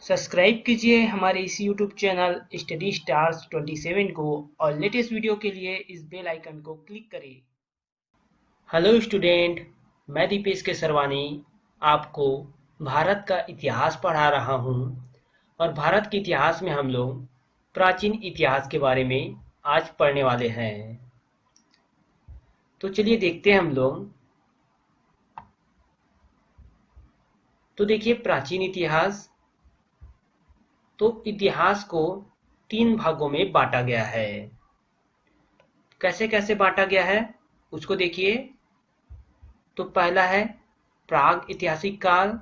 Subscribe कीजिए हमारे इस यूट्यूब चैनल स्टडी स्टार्स 27 को और लेटेस्ट वीडियो के लिए इस बेल आइकन को क्लिक करें। हेलो स्टूडेंट, मैं दीपेश के सरवानी आपको भारत का इतिहास पढ़ा रहा हूँ और भारत के इतिहास में हम लोग प्राचीन इतिहास के बारे में आज पढ़ने वाले हैं। तो चलिए देखते हैं हम लोग। तो देखिए प्राचीन इतिहास, तो इतिहास को 3 भागों में बांटा गया है। कैसे कैसे बांटा गया है उसको देखिए। तो पहला है प्राग ऐतिहासिक काल,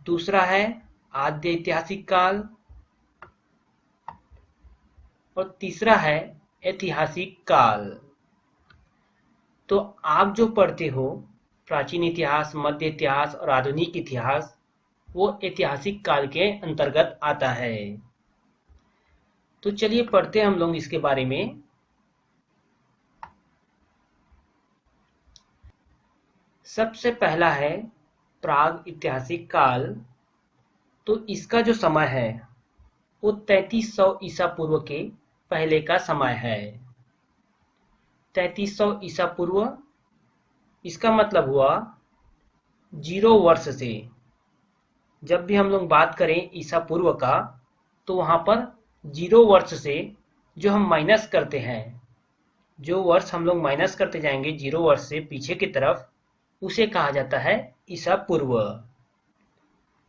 दूसरा है आद्य ऐतिहासिक काल और तीसरा है ऐतिहासिक काल। तो आप जो पढ़ते हो प्राचीन इतिहास, मध्य इतिहास और आधुनिक इतिहास, वो ऐतिहासिक काल के अंतर्गत आता है। तो चलिए पढ़ते हैं हम लोग इसके बारे में। सबसे पहला है प्राग ऐतिहासिक काल। तो इसका जो समय है वो 3300 ईसा पूर्व के पहले का समय है। 3300 ईसा पूर्व, इसका मतलब हुआ 0 वर्ष से। जब भी हम लोग बात करें ईसा पूर्व का, तो वहां पर 0 वर्ष से जो हम माइनस करते हैं, जो वर्ष हम लोग माइनस करते जाएंगे 0 वर्ष से पीछे की तरफ, उसे कहा जाता है ईसा पूर्व।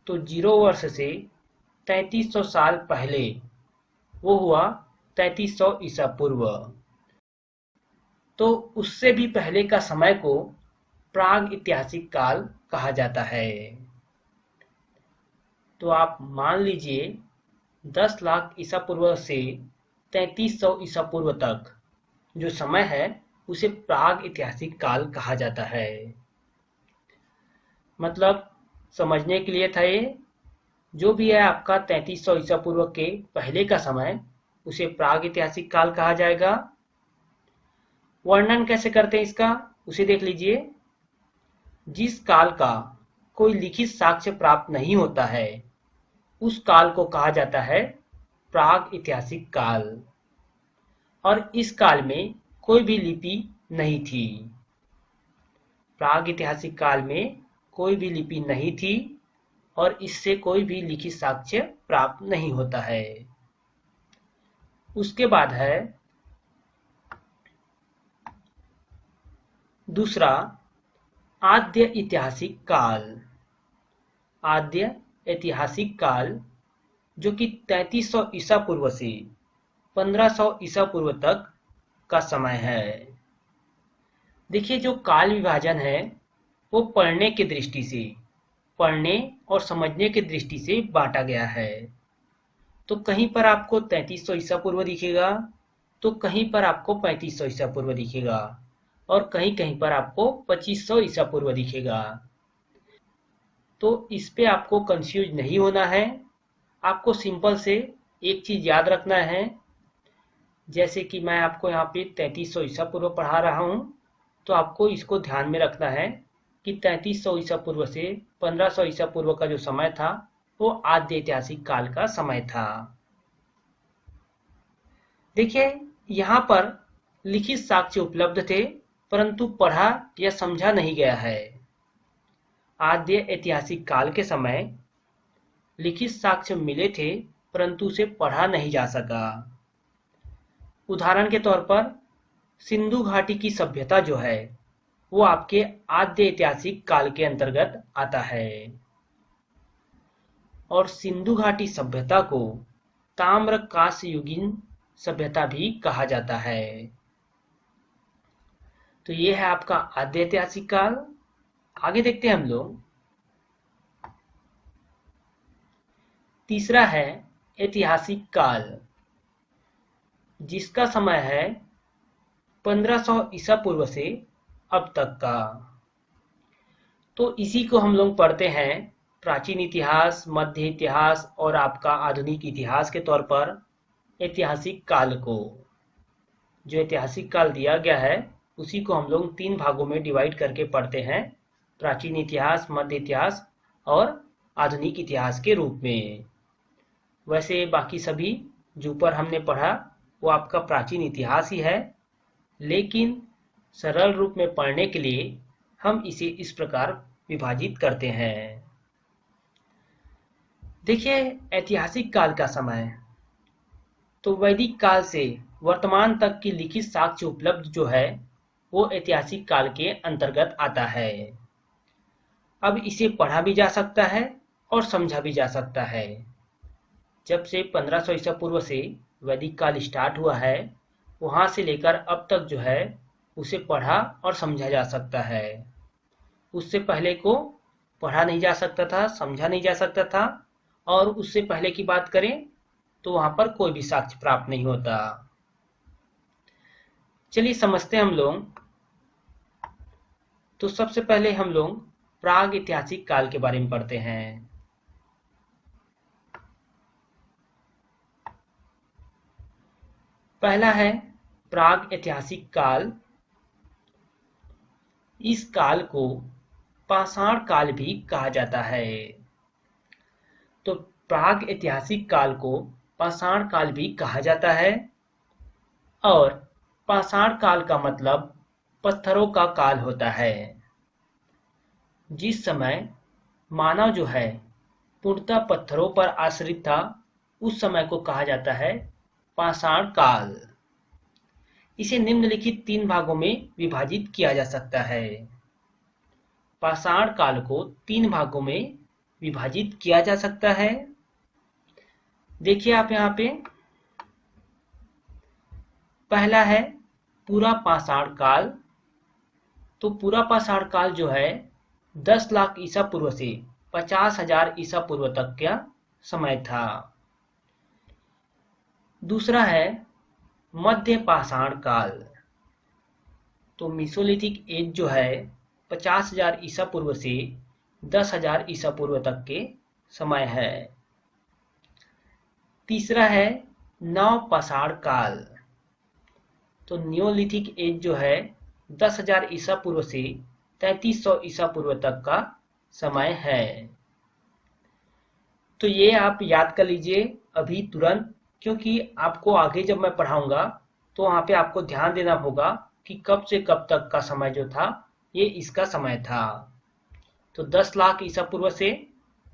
तो 0 वर्ष से 3300 साल पहले वो हुआ 3300 ईसा पूर्व। तो उससे भी पहले का समय को प्राग ऐतिहासिक काल कहा जाता है। तो आप मान लीजिए 10 लाख ईसा पूर्व से 3300 ईसा पूर्व तक जो समय है उसे प्राग ऐतिहासिक काल कहा जाता है। मतलब समझने के लिए था ये, जो भी है आपका 3300 ईसा पूर्व के पहले का समय, उसे प्राग ऐतिहासिक काल कहा जाएगा। वर्णन कैसे करते हैं इसका, उसे देख लीजिए। जिस काल का कोई लिखित साक्ष्य प्राप्त नहीं होता है उस काल को कहा जाता है प्राग ऐतिहासिक काल। और इस काल में कोई भी लिपि नहीं थी। प्राग ऐतिहासिक काल में कोई भी लिपि नहीं थी और इससे कोई भी लिखित साक्ष्य प्राप्त नहीं होता है। उसके बाद है दूसरा आद्य ऐतिहासिक काल। आद्य ऐतिहासिक काल जो कि 3300 ईसा पूर्व से 1500 ईसा पूर्व तक का समय है। देखिए जो काल विभाजन है वो पढ़ने की दृष्टि से, पढ़ने और समझने की दृष्टि से बांटा गया है। तो कहीं पर आपको 3300 ईसा पूर्व दिखेगा, तो कहीं पर आपको 3500 ईसा पूर्व दिखेगा और कहीं कहीं पर आपको 2500 ईसा पूर्व दिखेगा। तो इस पे आपको कंफ्यूज नहीं होना है। आपको सिंपल से एक चीज याद रखना है। जैसे कि मैं आपको यहाँ पे 3300 ईसा पूर्व पढ़ा रहा हूँ, तो आपको इसको ध्यान में रखना है कि 3300 ईसा पूर्व से 1500 ईसा पूर्व का जो समय था वो आद्य ऐतिहासिक काल का समय था। देखिए यहाँ पर लिखित साक्ष्य उपलब्ध थे परंतु पढ़ा या समझा नहीं गया है। आद्य ऐतिहासिक काल के समय लिखित साक्ष्य मिले थे परंतु उसे पढ़ा नहीं जा सका। उदाहरण के तौर पर सिंधु घाटी की सभ्यता जो है वो आपके आद्य ऐतिहासिक काल के अंतर्गत आता है। और सिंधु घाटी सभ्यता को ताम्र कांस्य युगीन सभ्यता भी कहा जाता है। तो ये है आपका आद्य ऐतिहासिक काल। आगे देखते हैं हम लोग। तीसरा है ऐतिहासिक काल, जिसका समय है 1500 ईसा पूर्व से अब तक का। तो इसी को हम लोग पढ़ते हैं प्राचीन इतिहास, मध्य इतिहास और आपका आधुनिक इतिहास के तौर पर ऐतिहासिक काल को। जो ऐतिहासिक काल दिया गया है उसी को हम लोग 3 भागों में डिवाइड करके पढ़ते हैं, प्राचीन इतिहास, मध्य इतिहास और आधुनिक इतिहास के रूप में। वैसे बाकी सभी जो ऊपर हमने पढ़ा वो आपका प्राचीन इतिहास ही है, लेकिन सरल रूप में पढ़ने के लिए हम इसे इस प्रकार विभाजित करते हैं। देखिए, ऐतिहासिक काल का समय तो वैदिक काल से वर्तमान तक की लिखित साक्ष्य उपलब्ध जो है वो ऐतिहासिक काल के अंतर्गत आता है। अब इसे पढ़ा भी जा सकता है और समझा भी जा सकता है। जब से 1500 ईसा पूर्व से वैदिक काल स्टार्ट हुआ है, वहां से लेकर अब तक जो है उसे पढ़ा और समझा जा सकता है। उससे पहले को पढ़ा नहीं जा सकता था, समझा नहीं जा सकता था, और उससे पहले की बात करें तो वहां पर कोई भी साक्ष्य प्राप्त नहीं होता। चलिए समझते हैं हम लोग। तो सबसे पहले हम लोग प्राग ऐतिहासिक काल के बारे में पढ़ते हैं। पहला है प्राग ऐतिहासिक काल। इस काल को पाषाण काल भी कहा जाता है। तो प्राग ऐतिहासिक काल को पाषाण काल भी कहा जाता है, और पाषाण काल का मतलब पत्थरों का काल होता है। जिस समय मानव जो है पूर्णतः पत्थरों पर आश्रित था, उस समय को कहा जाता है पाषाण काल। इसे निम्नलिखित 3 भागों में विभाजित किया जा सकता है। पाषाण काल को 3 भागों में विभाजित किया जा सकता है। देखिए आप यहाँ पे, पहला है पूरा पाषाण काल। तो पूरा पाषाण काल जो है 10 लाख ईसा पूर्व से 50,000 ईसा पूर्व तक का समय था। दूसरा है मध्य पाषाण काल। तो मीसोलिथिक एज जो है 50,000 ईसा पूर्व से 10,000 ईसा पूर्व तक के समय है। तीसरा है नव पाषाण काल। तो नियोलिथिक एज जो है 10,000 ईसा पूर्व से 3300 ईसा पूर्व तक का समय है। तो ये आप याद कर लीजिए अभी तुरंत, क्योंकि आपको आगे जब मैं पढ़ाऊंगा तो वहां पे आपको ध्यान देना होगा कि कब से कब तक का समय जो था ये इसका समय था। तो 10 लाख ईसा पूर्व से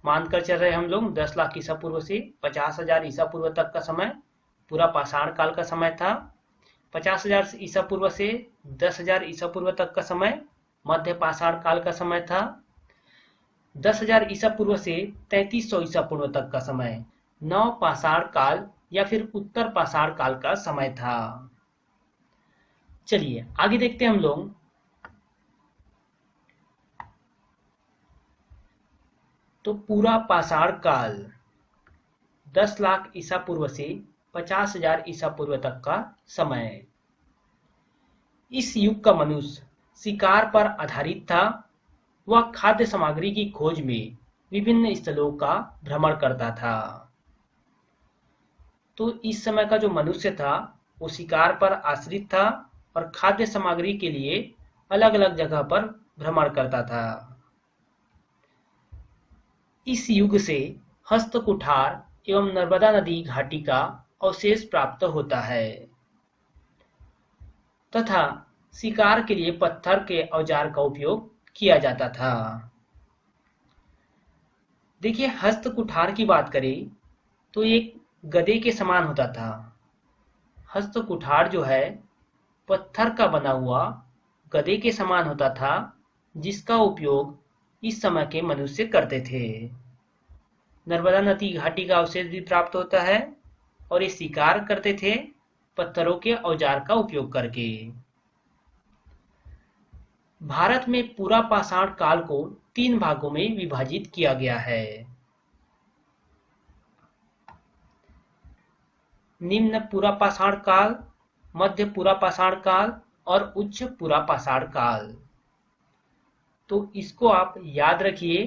मानकर चल रहे हम लोग, 10 लाख ईसा पूर्व से 50,000 ईसा पूर्व तक का समय पूरा पाषाण काल का समय था। 50,000 ईसा पूर्व से 10,000 ईसा पूर्व तक का समय मध्य पाषाण काल का समय था। 10,000 ईसा पूर्व से 3300 ईसा पूर्व तक का समय नव पाषाण काल या फिर उत्तर पाषाण काल का समय था। चलिए आगे देखते हैं हम लोग। तो पूरा पाषाण काल 10 लाख ईसा पूर्व से 50,000 ईसा पूर्व तक का समय। इस युग का मनुष्य शिकार पर आधारित था। वह खाद्य सामग्री की खोज में विभिन्न स्थलों का भ्रमण करता था। तो इस समय का जो मनुष्य था वो शिकार पर आश्रित था और खाद्य सामग्री के लिए अलग अलग जगह पर भ्रमण करता था। इस युग से हस्त कुठार एवं नर्मदा नदी घाटी का अवशेष प्राप्त होता है तथा शिकार के लिए पत्थर के औजार का उपयोग किया जाता था। देखिए हस्त कुठार की बात करें तो एक गदे के समान होता था। हस्त कुठार जो है पत्थर का बना हुआ गदे के समान होता था, जिसका उपयोग इस समय के मनुष्य करते थे। नर्मदा नदी घाटी का अवशेष भी प्राप्त होता है और ये शिकार करते थे पत्थरों के औजार का उपयोग करके। भारत में पूरा पाषाण काल को 3 भागों में विभाजित किया गया है। निम्न पूरा पाषाण काल, मध्य पूरा पाषाण काल और उच्च पूरा पाषाण काल। तो इसको आप याद रखिए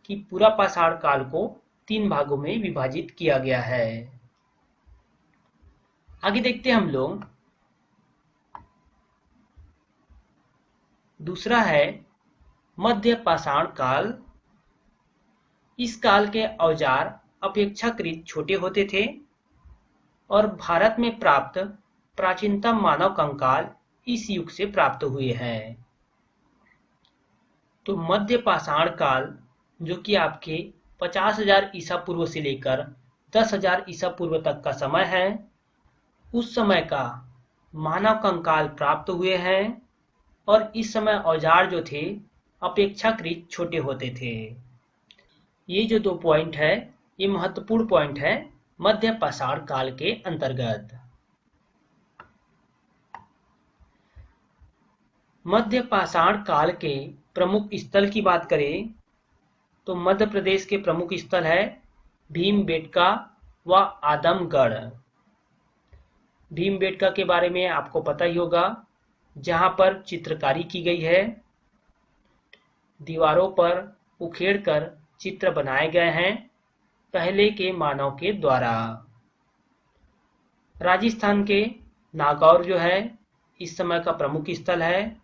कि पूरा पाषाण काल को 3 भागों में विभाजित किया गया है। आगे देखते हैं हम लोग। दूसरा है मध्य पाषाण काल। इस काल के औजार अपेक्षाकृत छोटे होते थे और भारत में प्राप्त प्राचीनतम मानव कंकाल इस युग से प्राप्त हुए हैं। तो मध्य पाषाण काल, जो कि आपके 50,000 ईसा पूर्व से लेकर 10,000 ईसा पूर्व तक का समय है, उस समय का मानव कंकाल प्राप्त हुए हैं और इस समय औजार जो थे अपेक्षाकृत छोटे होते थे। ये जो 2 पॉइंट है, ये महत्वपूर्ण पॉइंट है मध्य पाषाण काल के अंतर्गत। मध्य पाषाण काल के प्रमुख स्थल की बात करें तो मध्य प्रदेश के प्रमुख स्थल है भीमबेटका व आदमगढ़। भीमबेटका के बारे में आपको पता ही होगा, जहां पर चित्रकारी की गई है, दीवारों पर उखेड़कर चित्र बनाए गए हैं पहले के मानव के द्वारा। राजस्थान के नागौर जो है इस समय का प्रमुख स्थल है।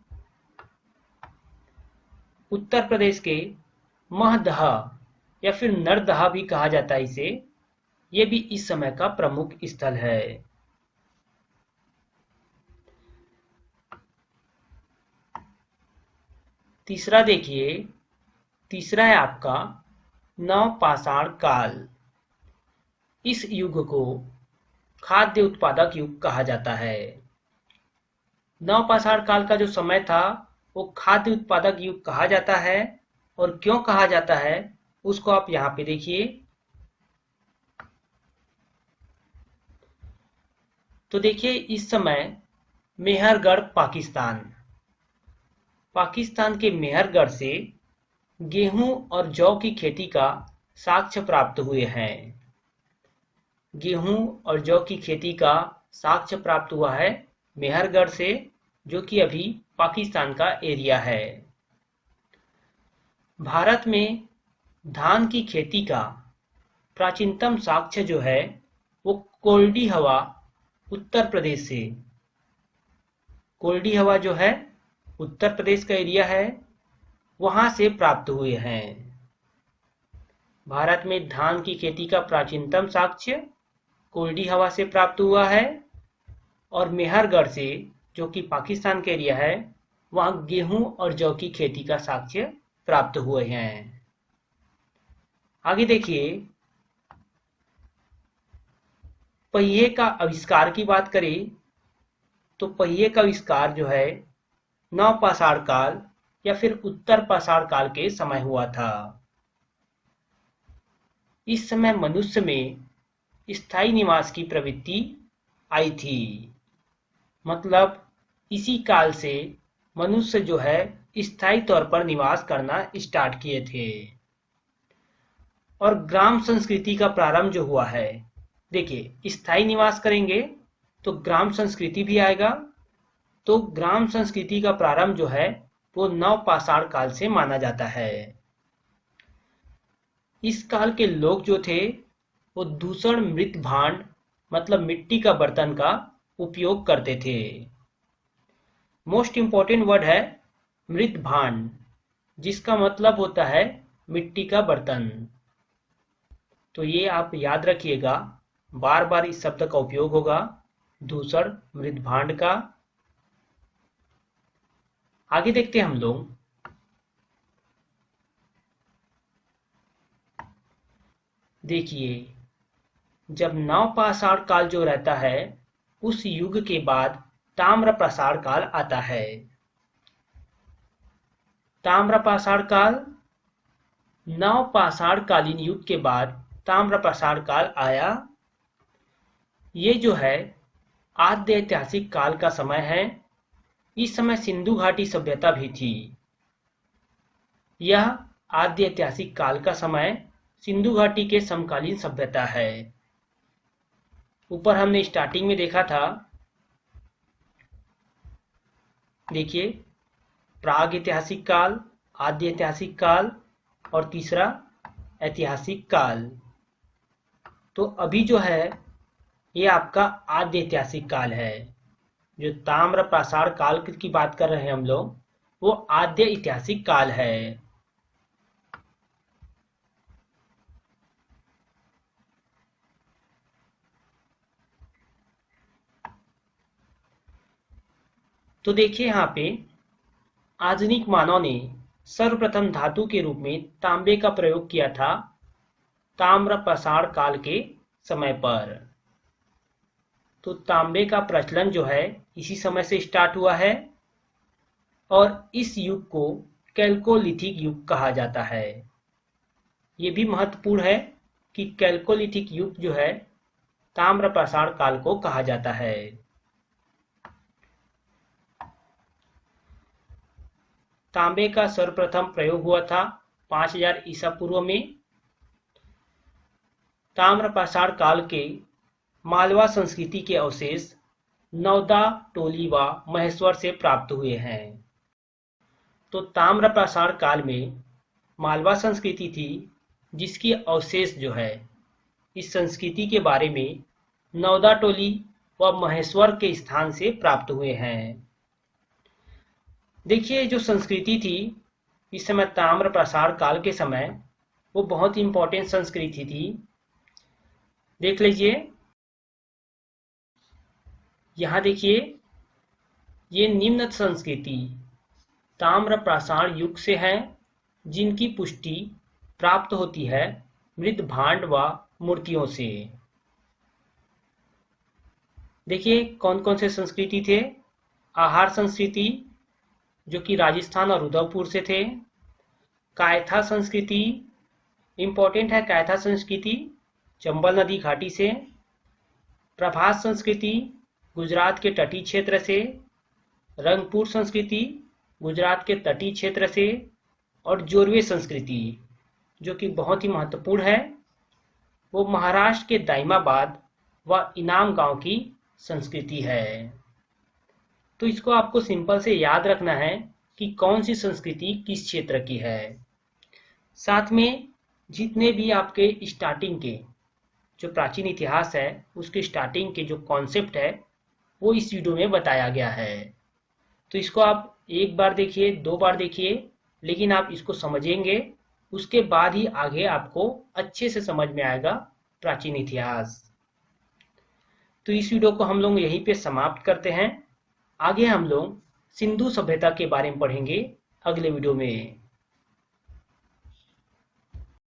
उत्तर प्रदेश के महदह या फिर नरदह भी कहा जाता है इसे, ये भी इस समय का प्रमुख स्थल है। तीसरा देखिए, तीसरा है आपका नवपाषाण काल। इस युग को खाद्य उत्पादक युग कहा जाता है। नवपाषाण काल का जो समय था वो खाद्य उत्पादक युग कहा जाता है। और क्यों कहा जाता है उसको आप यहाँ पे देखिए। तो देखिए, इस समय मेहरगढ़ पाकिस्तान के मेहरगढ़ से गेहूं और जौ की खेती का साक्ष्य प्राप्त हुए हैं। गेहूं और जौ की खेती का साक्ष्य प्राप्त हुआ है मेहरगढ़ से, जो कि अभी पाकिस्तान का एरिया है। भारत में धान की खेती का प्राचीनतम साक्ष्य जो है वो कोल्डी हवा उत्तर प्रदेश से, कोल्डी हवा जो है उत्तर प्रदेश का एरिया है, वहां से प्राप्त हुए हैं। भारत में धान की खेती का प्राचीनतम साक्ष्य कोल्डी हवा से प्राप्त हुआ है और मेहरगढ़ से, जो कि पाकिस्तान का एरिया है, वहां गेहूं और जौ की खेती का साक्ष्य प्राप्त हुए हैं। आगे देखिए, पहिए का आविष्कार की बात करें तो पहिए का आविष्कार जो है नवपाषाण काल या फिर उत्तर पाषाण काल के समय हुआ था। इस समय मनुष्य में स्थायी निवास की प्रवृत्ति आई थी। मतलब इसी काल से मनुष्य जो है स्थायी तौर पर निवास करना स्टार्ट किए थे। और ग्राम संस्कृति का प्रारंभ जो हुआ है, देखिए स्थायी निवास करेंगे तो ग्राम संस्कृति भी आएगा। तो ग्राम संस्कृति का प्रारंभ जो है वो नवपाषाण काल से माना जाता है। इस काल के लोग जो थे वो दूषण मृत भांड, मतलब मिट्टी का बर्तन का उपयोग करते थे। मोस्ट इंपॉर्टेंट वर्ड है मृत भांड, जिसका मतलब होता है मिट्टी का बर्तन। तो ये आप याद रखिएगा, बार बार इस शब्द का उपयोग होगा, दूषण मृत भांड का। आगे देखते हैं हम लोग। देखिए, जब नवपाषाण काल जो रहता है उस युग के बाद ताम्रपाषाण काल आता है। ताम्रपाषाण काल, नवपाषाण कालीन युग के बाद ताम्रपाषाण काल आया। ये जो है आद्य ऐतिहासिक काल का समय है। इस समय सिंधु घाटी सभ्यता भी थी। यह आद्य ऐतिहासिक काल का समय सिंधु घाटी के समकालीन सभ्यता है। ऊपर हमने स्टार्टिंग में देखा था, देखिए प्राग ऐतिहासिक काल, आद्य ऐतिहासिक काल और तीसरा ऐतिहासिक काल। तो अभी जो है ये आपका आद्य ऐतिहासिक काल है। जो ताम्रपाषाण काल की बात कर रहे हैं हम लोग, वो आद्य ऐतिहासिक काल है। तो देखिए यहाँ पे आधुनिक मानव ने सर्वप्रथम धातु के रूप में तांबे का प्रयोग किया था ताम्र पाषाण काल के समय पर। तो तांबे का प्रचलन जो है इसी समय से स्टार्ट हुआ है और इस युग को कैल्कोलिथिक युग कहा जाता है। ये भी महत्वपूर्ण है कि कैल्कोलिथिक युग जो है ताम्र पाषाण काल को कहा जाता है। तांबे का सर्वप्रथम प्रयोग हुआ था 5000 ईसा पूर्व में। ताम्र पाषाण काल के मालवा संस्कृति के अवशेष नवदा, टोली व महेश्वर से प्राप्त हुए हैं। तो ताम्र पाषाण काल में मालवा संस्कृति थी जिसकी अवशेष जो है इस संस्कृति के बारे में नवदा टोली व महेश्वर के स्थान से प्राप्त हुए हैं। देखिए जो संस्कृति थी इस समय ताम्र पाषाण काल के समय वो बहुत इंपॉर्टेंट संस्कृति थी। देख लीजिए यहाँ देखिए ये निम्न संस्कृति ताम्र पाषाण युग से है जिनकी पुष्टि प्राप्त होती है मृत भांड व मूर्तियों से। देखिए कौन कौन से संस्कृति थे। आहार संस्कृति जो कि राजस्थान और उदयपुर से थे। कायथा संस्कृति इंपॉर्टेंट है, कायथा संस्कृति चंबल नदी घाटी से। प्रभास संस्कृति गुजरात के तटीय क्षेत्र से। रंगपुर संस्कृति गुजरात के तटीय क्षेत्र से। और जोरवे संस्कृति जो कि बहुत ही महत्वपूर्ण है वो महाराष्ट्र के दाइमाबाद व इनाम गांव की संस्कृति है। तो इसको आपको सिंपल से याद रखना है कि कौन सी संस्कृति किस क्षेत्र की है। साथ में जितने भी आपके स्टार्टिंग के जो प्राचीन इतिहास है उसके स्टार्टिंग के जो कॉन्सेप्ट है वो इस वीडियो में बताया गया है। तो इसको आप एक बार देखिए, 2 बार देखिए, लेकिन आप इसको समझेंगे उसके बाद ही आगे आपको अच्छे से समझ में आएगा प्राचीन इतिहास। तो इस वीडियो को हम लोग यहीं पे समाप्त करते हैं। आगे हम लोग सिंधु सभ्यता के बारे में पढ़ेंगे अगले वीडियो में।